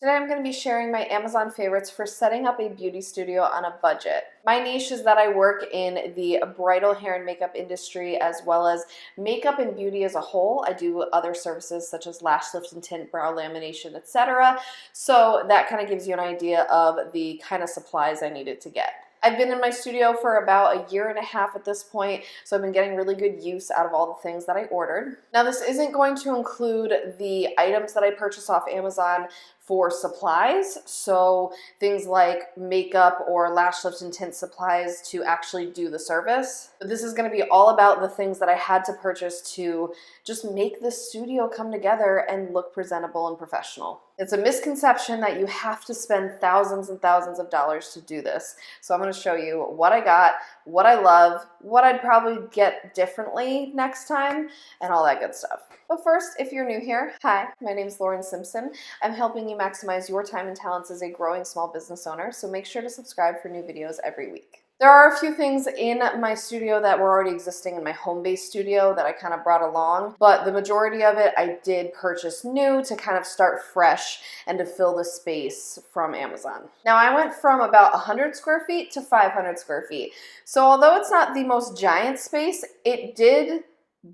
Today I'm going to be sharing my Amazon favorites for setting up a beauty studio on a budget. My niche is that I work in the bridal hair and makeup industry as well as makeup and beauty as a whole. I do other services such as lash lift and tint, brow lamination, etc. So that kind of gives you an idea of the kind of supplies I needed to get. I've been in my studio for about a year and a half at this point, so I've been getting really good use out of all the things that I ordered. Now, this isn't going to include the items that I purchase off Amazon for supplies, so things like makeup or lash lift and tint supplies to actually do the service. But this is going to be all about the things that I had to purchase to just make this studio come together and look presentable and professional. It's a misconception that you have to spend thousands and thousands of dollars to do this. So I'm going to show you what I got, what I love, what I'd probably get differently next time, and all that good stuff. But first, if you're new here, hi, my name is Simpson. I'm helping you maximize your time and talents as a growing small business owner, so make sure to subscribe for new videos every week. There are a few things in my studio that were already existing in my home-based studio that I kind of brought along, but the majority of it I did purchase new to kind of start fresh and to fill the space from Amazon. Now I went from about 100 square feet to 500 square feet. So although it's not the most giant space, it did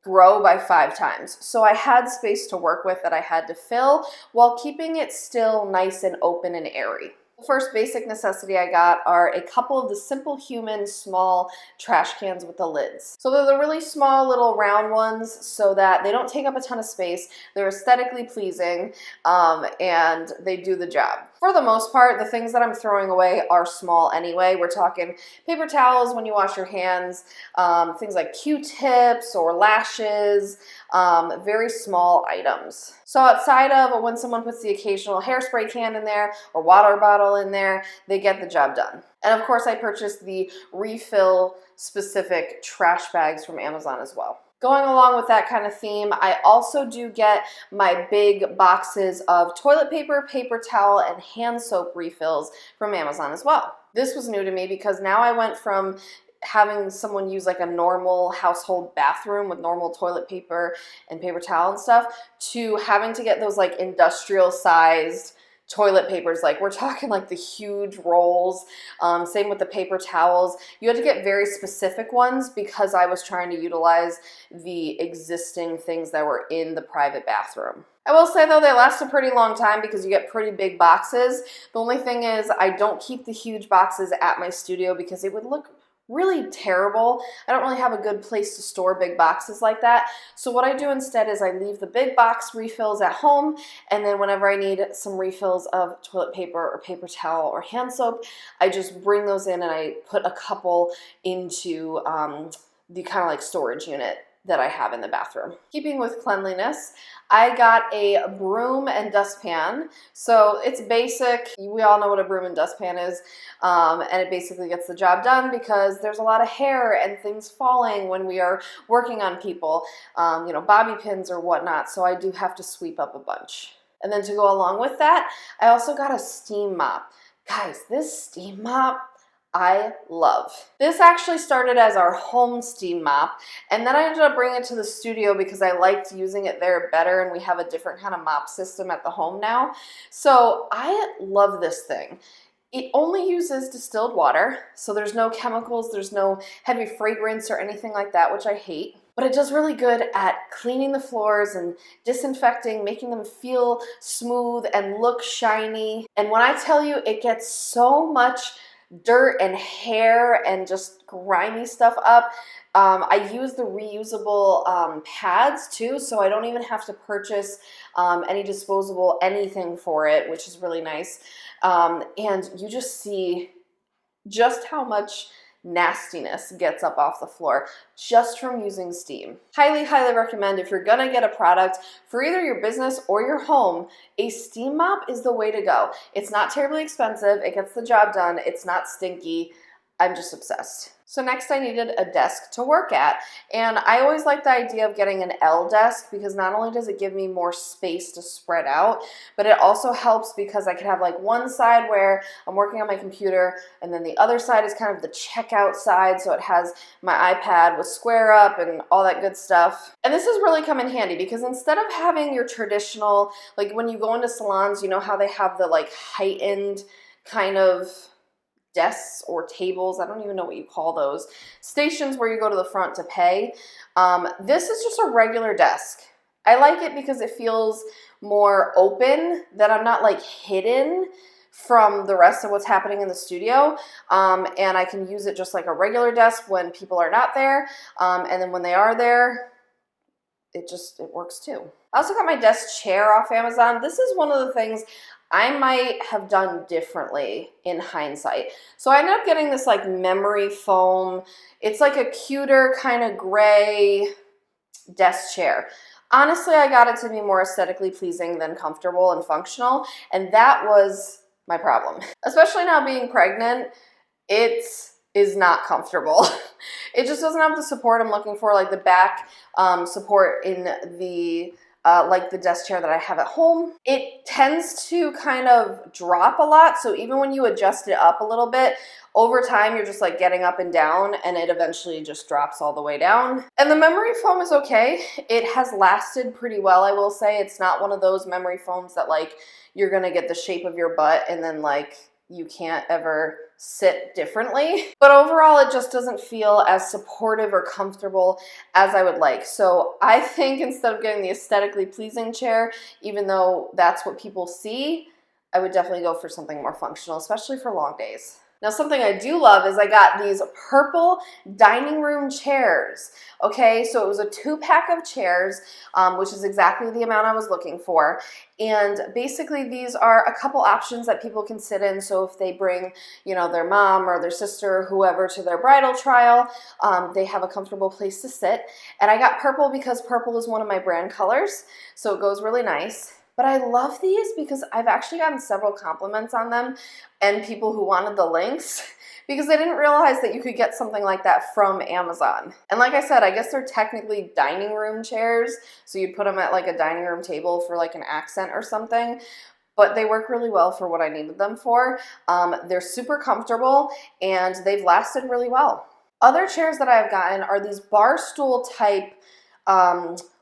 grow by 5 times. So I had space to work with that I had to fill while keeping it still nice and open and airy. The first basic necessity I got are a couple of the Simple Human small trash cans with the lids. So they're the really small little round ones so that they don't take up a ton of space, they're aesthetically pleasing, and they do the job. For the most part, the things that I'm throwing away are small anyway. We're talking paper towels when you wash your hands, things like Q-tips or lashes, very small items. So outside of when someone puts the occasional hairspray can in there or water bottle in there, they get the job done. And of course, I purchased the refill specific trash bags from Amazon as well. Going along with that kind of theme, I also do get my big boxes of toilet paper, paper towel, and hand soap refills from Amazon as well. This was new to me because now I went from having someone use like a normal household bathroom with normal toilet paper and paper towel and stuff to having to get those like industrial sized toilet papers. Like we're talking like the huge rolls. Same with the paper towels. You had to get very specific ones because I was trying to utilize the existing things that were in the private bathroom. I will say though, they last a pretty long time because you get pretty big boxes. The only thing is I don't keep the huge boxes at my studio because it would look really terrible. I don't really have a good place to store big boxes like that. So what I do instead is I leave the big box refills at home, and then whenever I need some refills of toilet paper or paper towel or hand soap, I just bring those in and I put a couple into the kind of like storage unit that I have in the bathroom. Keeping with cleanliness, I got a broom and dustpan. So it's basic. We all know what a broom and dustpan is. And it basically gets the job done because there's a lot of hair and things falling when we are working on people, bobby pins or whatnot. So I do have to sweep up a bunch. And then to go along with that, I also got a steam mop. Guys, this steam mop, I love. This actually started as our home steam mop, and then I ended up bringing it to the studio because I liked using it there better, and we have a different kind of mop system at the home now. So I love this thing. It only uses distilled water, so there's no chemicals, there's no heavy fragrance or anything like that, which I hate. But it does really good at cleaning the floors and disinfecting, making them feel smooth and look shiny. And when I tell you, it gets so much dirt and hair and just grimy stuff up. I use the reusable pads too, so I don't even have to purchase any disposable anything for it, which is really nice. And you just see just how much nastiness gets up off the floor just from using steam. Highly, highly recommend if you're gonna get a product for either your business or your home, a steam mop is the way to go. It's not terribly expensive, it gets the job done, it's not stinky. I'm just obsessed. So next I needed a desk to work at, and I always like the idea of getting an L desk because not only does it give me more space to spread out, but it also helps because I can have like one side where I'm working on my computer, and then the other side is kind of the checkout side, so it has my iPad with Square Up and all that good stuff. And this has really come in handy because instead of having your traditional, like when you go into salons, you know how they have the like heightened kind of desks or tables, I don't even know what you call those, stations where you go to the front to pay. This is just a regular desk. I like it because it feels more open, that I'm not like hidden from the rest of what's happening in the studio, and I can use it just like a regular desk when people are not there, and then when they are there, it works too. I also got my desk chair off Amazon. This is one of the things I might have done differently in hindsight. So I ended up getting this like memory foam. It's like a cuter kind of gray desk chair. Honestly, I got it to be more aesthetically pleasing than comfortable and functional, and that was my problem. Especially now being pregnant, it is not comfortable. It just doesn't have the support I'm looking for, like the back support in the like the desk chair that I have at home. It tends to kind of drop a lot, so even when you adjust it up a little bit, over time you're just like getting up and down, and it eventually just drops all the way down. And the memory foam is okay. It has lasted pretty well, I will say. It's not one of those memory foams that like you're gonna get the shape of your butt and then like you can't ever sit differently. But overall, it just doesn't feel as supportive or comfortable as I would like. So I think instead of getting the aesthetically pleasing chair, even though that's what people see, I would definitely go for something more functional, especially for long days. Now, something I do love is I got these purple dining room chairs. Okay, so it was a 2-pack of chairs, which is exactly the amount I was looking for. And basically these are a couple options that people can sit in. So if they bring, you know, their mom or their sister or whoever to their bridal trial, they have a comfortable place to sit. And I got purple because purple is one of my brand colors, so it goes really nice. But I love these because I've actually gotten several compliments on them and people who wanted the links because I didn't realize that you could get something like that from Amazon. And like I said, I guess they're technically dining room chairs, so you'd put them at like a dining room table for like an accent or something. But they work really well for what I needed them for. They're super comfortable and they've lasted really well. Other chairs that I've gotten are these bar stool type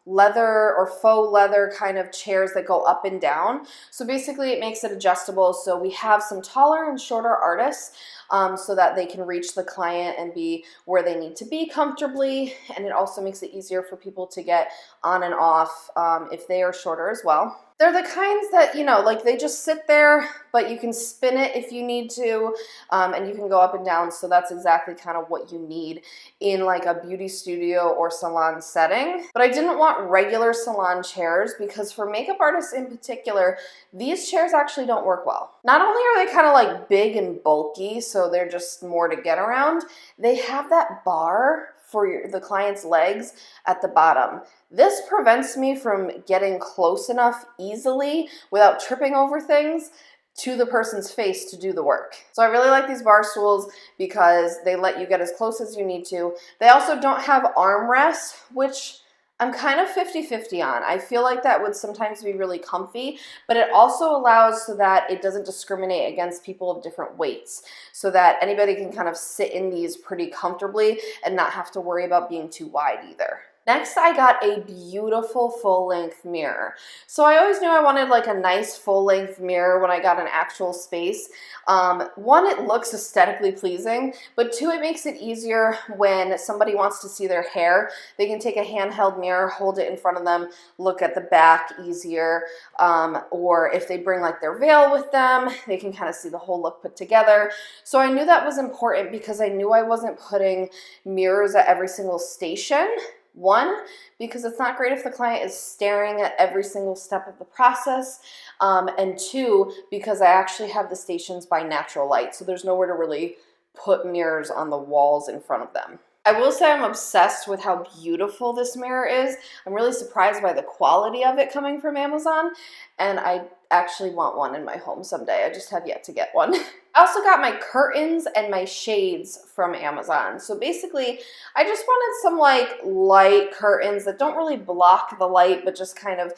leather or faux leather kind of chairs that go up and down. So basically it makes it adjustable. So we have some taller and shorter artists so that they can reach the client and be where they need to be comfortably. And it also makes it easier for people to get on and off if they are shorter as well. They're the kinds that, you know, like they just sit there, but you can spin it if you need to, and you can go up and down. So that's exactly kind of what you need in like a beauty studio or salon setting. But I didn't want regular salon chairs because for makeup artists in particular, these chairs actually don't work well. Not only are they kind of like big and bulky, so they're just more to get around, they have that bar for the client's legs at the bottom. This prevents me from getting close enough easily without tripping over things to the person's face to do the work. So I really like these bar stools because they let you get as close as you need to. They also don't have armrests, which I'm kind of 50-50 on. I feel like that would sometimes be really comfy, but it also allows so that it doesn't discriminate against people of different weights, so that anybody can kind of sit in these pretty comfortably and not have to worry about being too wide either. Next, I got a beautiful full-length mirror. So I always knew I wanted like a nice full-length mirror when I got an actual space. One, it looks aesthetically pleasing, but two, it makes it easier when somebody wants to see their hair. They can take a handheld mirror, hold it in front of them, look at the back easier, or if they bring like their veil with them, they can kind of see the whole look put together. So I knew that was important because I knew I wasn't putting mirrors at every single station. One, because it's not great if the client is staring at every single step of the process, and two, because I actually have the stations by natural light, so there's nowhere to really put mirrors on the walls in front of them. I will say I'm obsessed with how beautiful this mirror is. I'm really surprised by the quality of it coming from Amazon, and I actually want one in my home someday. I just have yet to get one. I also got my curtains and my shades from Amazon. So basically, I just wanted some like light curtains that don't really block the light, but just kind of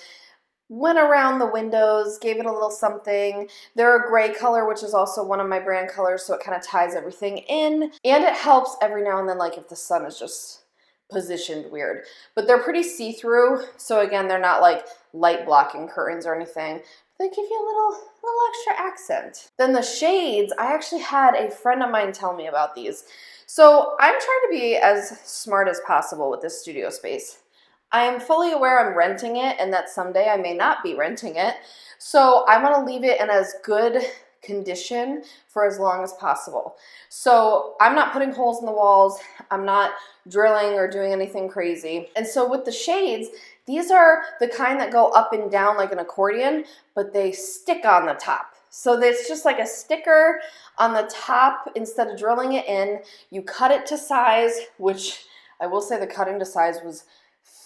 went around the windows, gave it a little something. They're a gray color, which is also one of my brand colors, so it kind of ties everything in. And it helps every now and then, like if the sun is just positioned weird. But they're pretty see-through, so again, they're not like light blocking curtains or anything. They give you a little extra accent. Then the shades, I actually had a friend of mine tell me about these. So I'm trying to be as smart as possible with this studio space. I am fully aware I'm renting it and that someday I may not be renting it. So I want to leave it in as good condition for as long as possible. So I'm not putting holes in the walls. I'm not drilling or doing anything crazy. And so with the shades, these are the kind that go up and down like an accordion, but they stick on the top. So it's just like a sticker on the top. Instead of drilling it in, you cut it to size, which I will say the cutting to size was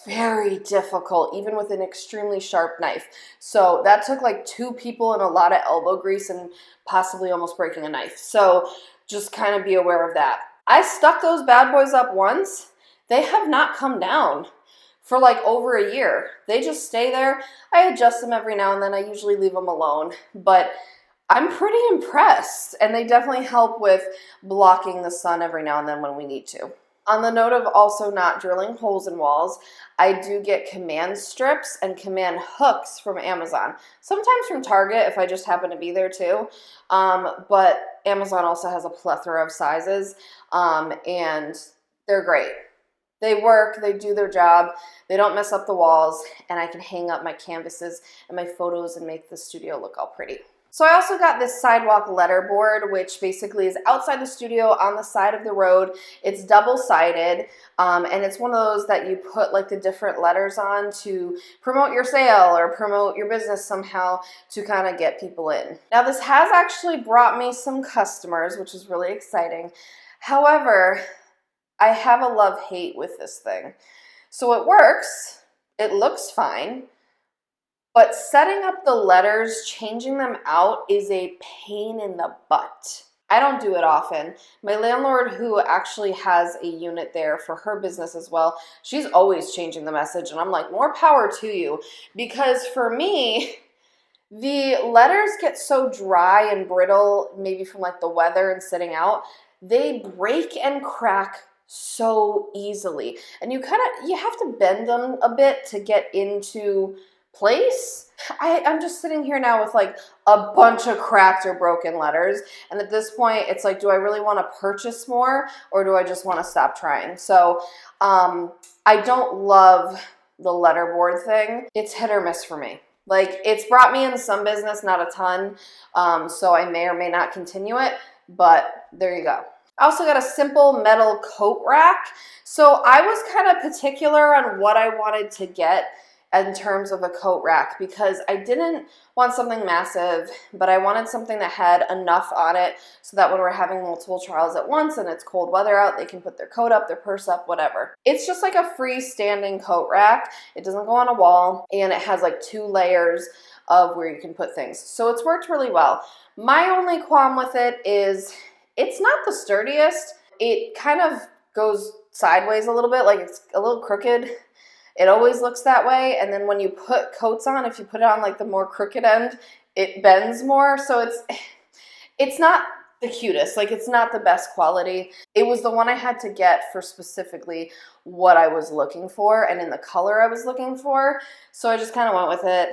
very difficult, even with an extremely sharp knife. So that took like 2 people and a lot of elbow grease and possibly almost breaking a knife. So just kind of be aware of that. I stuck those bad boys up once. They have not come down for like over a year. They just stay there. I adjust them every now and then. I usually leave them alone, but I'm pretty impressed, and they definitely help with blocking the sun every now and then when we need to. On the note of also not drilling holes in walls, I do get command strips and command hooks from Amazon. Sometimes from Target if I just happen to be there too. But Amazon also has a plethora of sizes, and they're great. They work, they do their job, they don't mess up the walls, and I can hang up my canvases and my photos and make the studio look all pretty. So I also got this sidewalk letterboard, which basically is outside the studio on the side of the road. It's double-sided, and it's one of those that you put like the different letters on to promote your sale or promote your business somehow to kind of get people in. Now this has actually brought me some customers, which is really exciting. However, I have a love-hate with this thing. So it works, it looks fine, but setting up the letters, changing them out is a pain in the butt. I don't do it often. My landlord, who actually has a unit there for her business as well, she's always changing the message, and I'm like, more power to you. Because for me, the letters get so dry and brittle, maybe from like the weather and sitting out, they break and crack so easily. And you have to bend them a bit to get into place. I'm just sitting here now with like a bunch of cracked or broken letters, and at this point it's like, do I really want to purchase more or do I just want to stop trying? So I don't love the letterboard thing. It's hit or miss for me. Like, it's brought me in some business, not a ton, so I may or may not continue it, but there you go. I also got a simple metal coat rack. So I was kind of particular on what I wanted to get in terms of a coat rack, because I didn't want something massive, but I wanted something that had enough on it so that when we're having multiple trials at once and it's cold weather out, they can put their coat up, their purse up, whatever. It's just like a freestanding coat rack. It doesn't go on a wall, and it has like 2 layers of where you can put things. So it's worked really well. My only qualm with it is it's not the sturdiest. It kind of goes sideways a little bit, like it's a little crooked. It always looks that way, and then when you put coats on, if you put it on like the more crooked end, it bends more, so it's not the cutest, like it's not the best quality. It was the one I had to get for specifically what I was looking for and in the color I was looking for, so I just kind of went with it.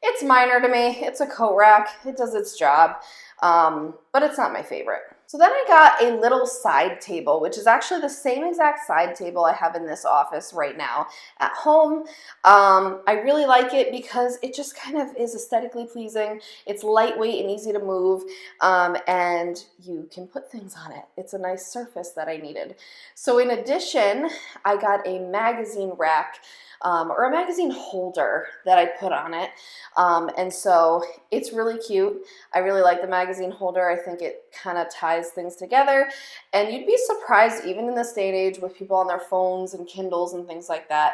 It's minor to me, it's a coat rack, it does its job, but it's not my favorite. So then I got a little side table, which is actually the same exact side table I have in this office right now at home. I really like it because it just kind of is aesthetically pleasing. It's lightweight and easy to move, and you can put things on it. It's a nice surface that I needed. So in addition, I got a magazine rack, or a magazine holder that I put on it, and so it's really cute. I really like the magazine holder. I think it kind of ties things together, and you'd be surprised, even in this day and age with people on their phones and Kindles and things like that,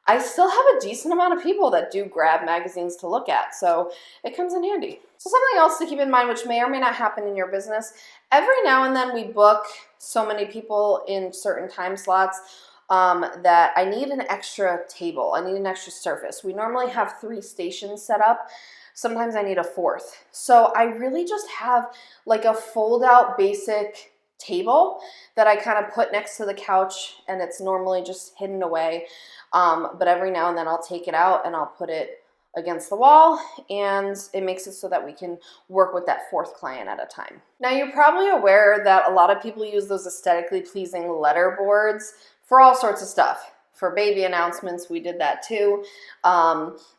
I still have a decent amount of people that do grab magazines to look at, so it comes in handy. So something else to keep in mind, which may or may not happen in your business, every now and then we book so many people in certain time slots that I need an extra table. I need an extra surface. We normally have 3 stations set up. Sometimes I need a 4th. So I really just have like a fold out basic table that I kind of put next to the couch, and it's normally just hidden away. But every now and then I'll take it out and I'll put it against the wall, and it makes it so that we can work with that 4th client at a time. Now, you're probably aware that a lot of people use those aesthetically pleasing letter boards for all sorts of stuff. For baby announcements, we did that too.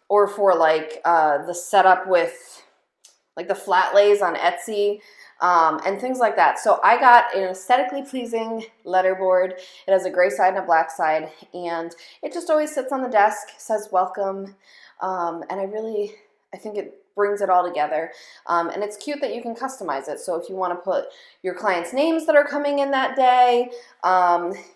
Or for like the setup with like the flat lays on Etsy. And things like that. So I got an aesthetically pleasing letterboard. It has a gray side and a black side, and it just always sits on the desk, says welcome, and I think it brings it all together. And it's cute that you can customize it. So if you want to put your clients' names that are coming in that day,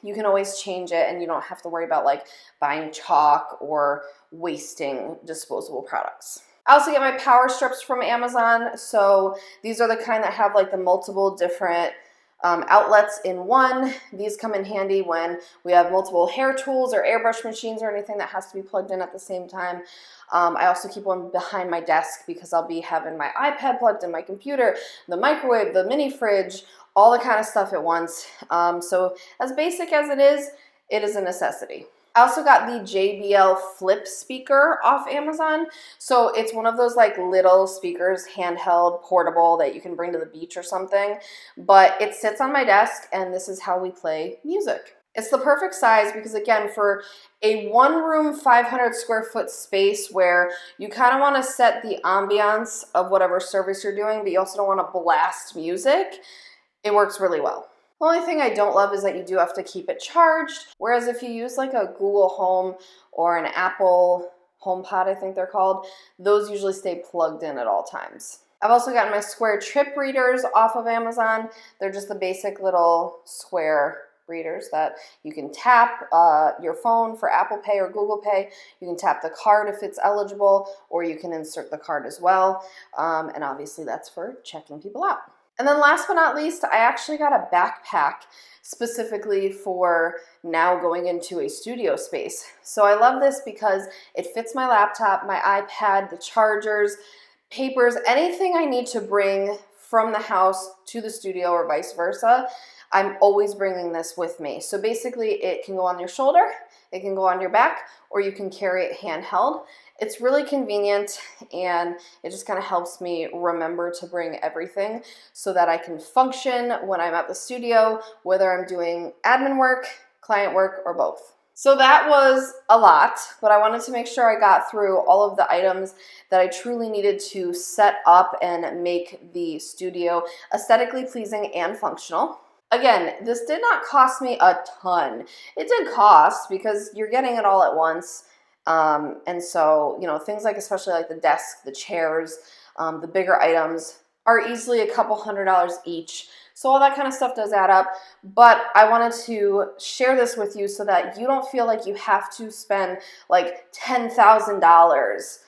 you can always change it, and you don't have to worry about like buying chalk or wasting disposable products. I also get my power strips from Amazon. So these are the kind that have like the multiple different outlets in one. These come in handy when we have multiple hair tools or airbrush machines or anything that has to be plugged in at the same time. I also keep one behind my desk because I'll be having my iPad plugged in, my computer, the microwave, the mini fridge, all the kind of stuff at once. So as basic as it is a necessity. I also got the JBL Flip speaker off Amazon. So it's one of those like little speakers, handheld, portable, that you can bring to the beach or something. But it sits on my desk, and this is how we play music. It's the perfect size because, again, for a 1-room, 500 square foot space where you kind of want to set the ambiance of whatever service you're doing, but you also don't want to blast music, it works really well. The only thing I don't love is that you do have to keep it charged, whereas if you use like a Google Home or an Apple HomePod, I think they're called, those usually stay plugged in at all times. I've also gotten my square chip readers off of Amazon. They're just the basic little square readers that you can tap your phone for Apple Pay or Google Pay. You can tap the card if it's eligible, or you can insert the card as well. And obviously that's for checking people out. And then last but not least, I actually got a backpack specifically for now going into a studio space. So I love this because it fits my laptop, my iPad, the chargers, papers, anything I need to bring from the house to the studio or vice versa. I'm always bringing this with me. So basically it can go on your shoulder, it can go on your back, or you can carry it handheld. It's really convenient, and it just kind of helps me remember to bring everything so that I can function when I'm at the studio, whether I'm doing admin work, client work, or both. So that was a lot, but I wanted to make sure I got through all of the items that I truly needed to set up and make the studio aesthetically pleasing and functional. Again, this did not cost me a ton. It did cost because you're getting it all at once. And so, things like, especially like the desk, the chairs, the bigger items are easily a couple $100s each. So all that kind of stuff does add up. But I wanted to share this with you so that you don't feel like you have to spend like $10,000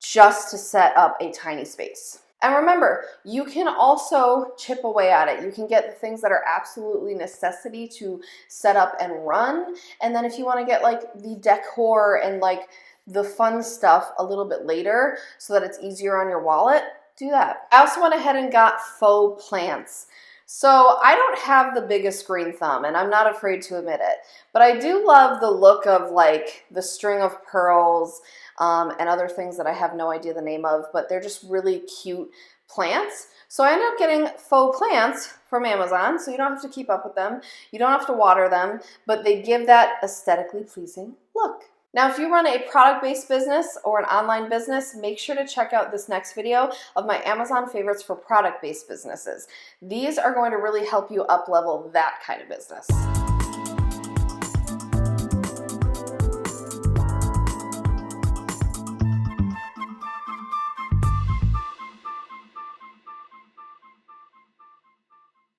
just to set up a tiny space. And remember, you can also chip away at it. You can get the things that are absolutely necessity to set up and run. And then if you want to get like the decor and like the fun stuff a little bit later so that it's easier on your wallet, do that. I also went ahead and got faux plants. So I don't have the biggest green thumb, and I'm not afraid to admit it, but I do love the look of like the string of pearls and other things that I have no idea the name of, but they're just really cute plants. So I ended up getting faux plants from Amazon, so you don't have to keep up with them. You don't have to water them, but they give that aesthetically pleasing look. Now, if you run a product-based business or an online business, make sure to check out this next video of my Amazon favorites for product-based businesses. These are going to really help you up-level that kind of business.